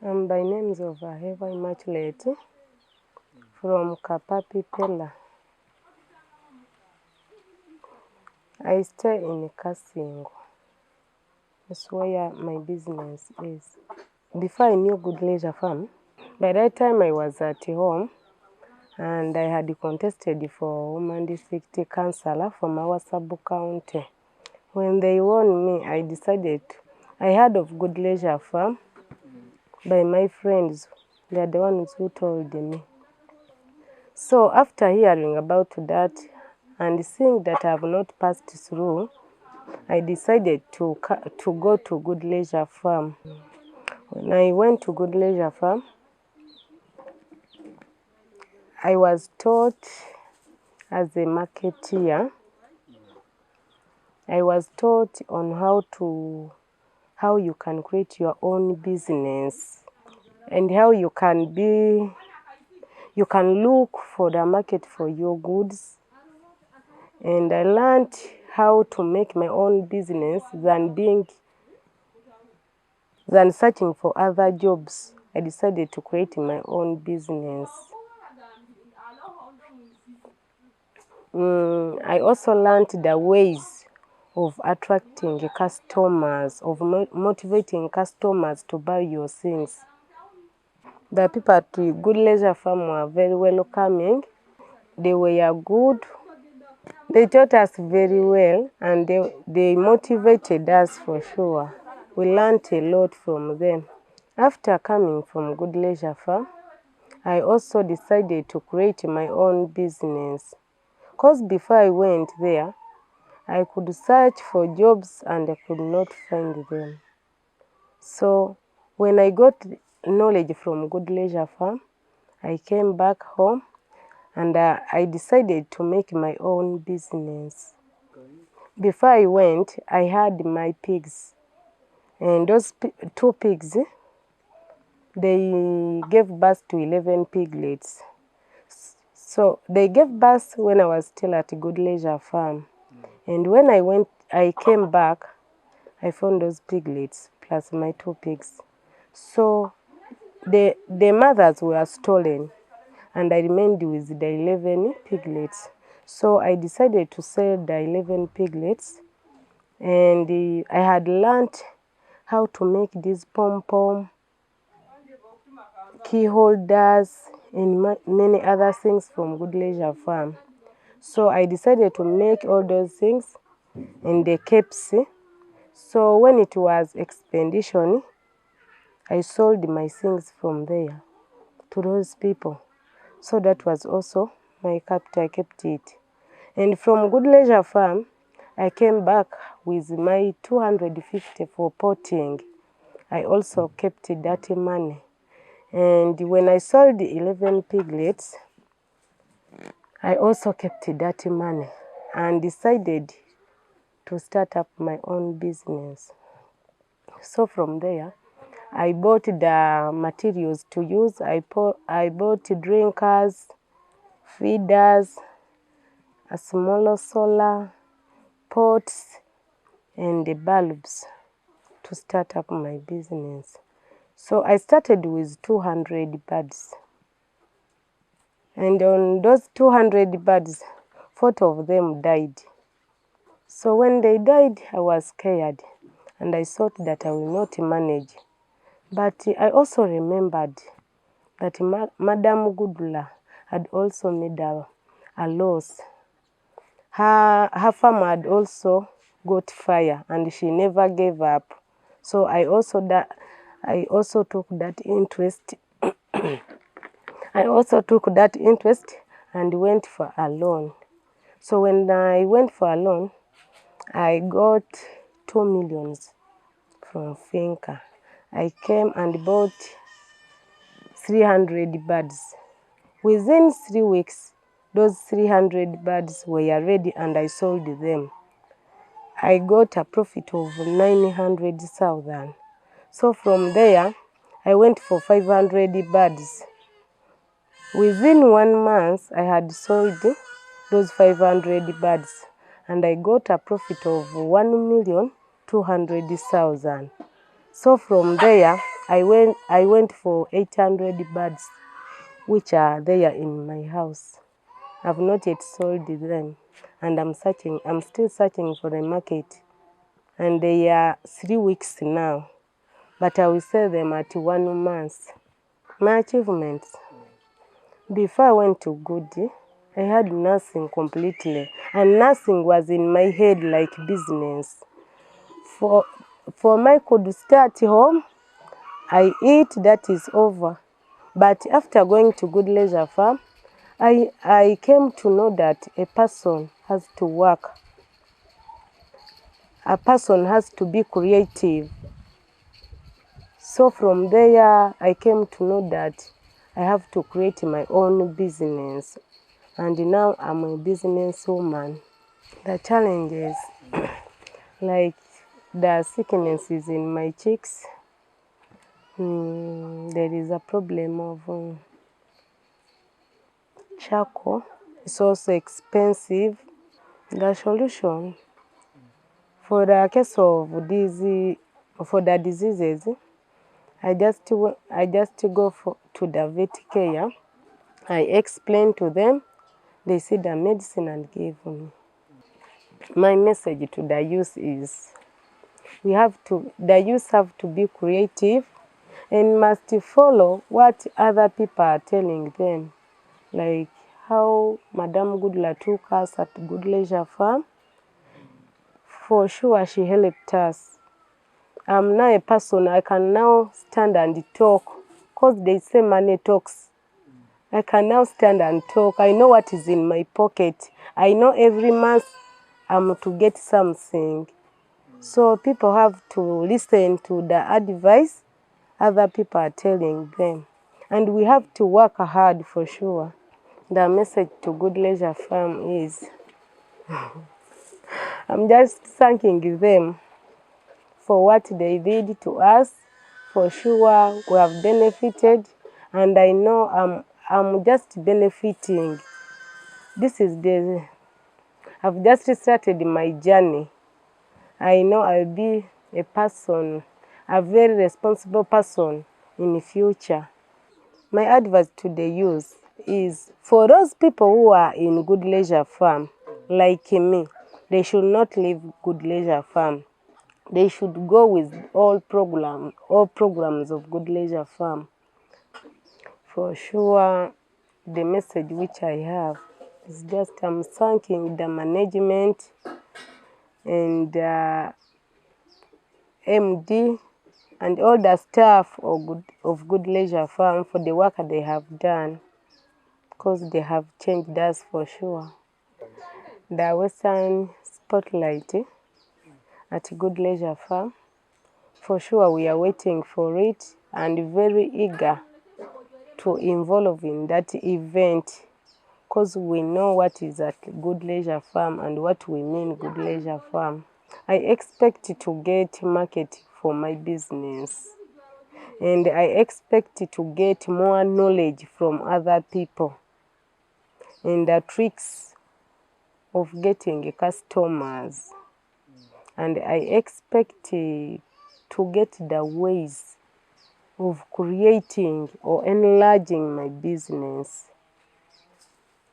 By names of Heva Immaculate from Kapapi Pella. I stay in Kasingo. That's where my business is. Before I knew Good Leisure Farm, by that time I was at home and I had contested for Women District Councillor from our sub-county. When they won me, I heard of Good Leisure Farm by my friends. They are the ones who told me. So after hearing about that and seeing that I have not passed through, I decided to go to Good Leisure Farm. When I went to Good Leisure Farm, I was taught as a marketeer. I was taught on how you can create your own business and how you can look for the market for your goods. And I learned how to make my own business than searching for other jobs. I decided to create my own business. I also learned the ways of attracting customers, of motivating customers to buy your things. The people at Good Leisure Farm were very welcoming. They were good. They taught us very well and they motivated us for sure. We learned a lot from them. After coming from Good Leisure Farm, I also decided to create my own business. Because before I went there, I could search for jobs and I could not find them. So when I got knowledge from Good Leisure Farm, I came back home and I decided to make my own business. Before I went, I had my pigs. And those 2 pigs, they gave birth to 11 piglets. So they gave birth when I was still at Good Leisure Farm. And when I came back, I found those piglets plus my 2 pigs. So the mothers were stolen and I remained with the 11 piglets. So I decided to sell the 11 piglets and I had learned how to make these pom-pom, key holders, and many other things from Good Leisure Farm. So I decided to make all those things in the capes. So when it was expedition, I sold my things from there to those people. So that was also my capital. I kept it. And from Good Leisure Farm, I came back with my 250 for potting. I also kept that money. And when I sold the 11 piglets, I also kept that money and decided to start up my own business. So from there, I bought the materials to use. I bought drinkers, feeders, a smaller solar, pots, and the bulbs to start up my business. So I started with 200 birds. And on those 200 birds, 40 of them died. So when they died, I was scared and I thought that I will not manage. But I also remembered that Madam Gudula had also made a loss. Her farm had also got fire and she never gave up. So I also took that interest. I also took that interest and went for a loan. So when I went for a loan, I got 2 million from Finca. I came and bought 300 birds. Within 3 weeks, those 300 birds were ready and I sold them. I got a profit of 900,000. So from there, I went for 500 birds. Within 1 month, I had sold those 500 birds and I got a profit of 1,200,000. So from there, I went for 800 birds, which are there in my house. I've not yet sold them, and I'm still searching for a market. And they are 3 weeks now, but I will sell them at 1 month. My achievements. Before I went to Gudie, I had nothing completely, and nothing was in my head like business. For my could start home, I eat, that is over. But after going to Good Leisure Farm, I came to know that a person has to work. A person has to be creative. So from there, I came to know that I have to create my own business. And now I'm a businesswoman. The challenges, like the sicknesses in my cheeks, there is a problem of charcoal. It's also expensive. The solution for the case of for the diseases, I just go to the vet care. I explain to them. They see the medicine and give me. My message to the youth is, the youth have to be creative and must follow what other people are telling them. Like how Madam Goodla took us at Good Leisure Farm. For sure, she helped us. I'm now a person, I can now stand and talk, because they say money talks. I can now stand and talk. I know what is in my pocket. I know every month I'm to get something. So people have to listen to the advice other people are telling them. And we have to work hard for sure. The message to Good Leisure Farm is, I'm just thanking them for what they did to us. For sure, we have benefited, and I know I'm just benefiting. I've just started my journey. I know I'll be a person, a very responsible person in the future. My advice to the youth is, for those people who are in Good Leisure Farm, like me, they should not leave Good Leisure Farm. They should go with all programs of Good Leisure Farm. For sure, the message which I have is just I'm thanking the management and MD and all the staff of Good Leisure Farm for the work they have done, because they have changed us for sure. The Western Spotlight at Good Leisure Farm, for sure we are waiting for it and very eager to involve in that event, because we know what is at Good Leisure Farm and what we mean Good Leisure Farm. I expect to get market for my business, and I expect to get more knowledge from other people and the tricks of getting customers. And I expect to get the ways of creating or enlarging my business.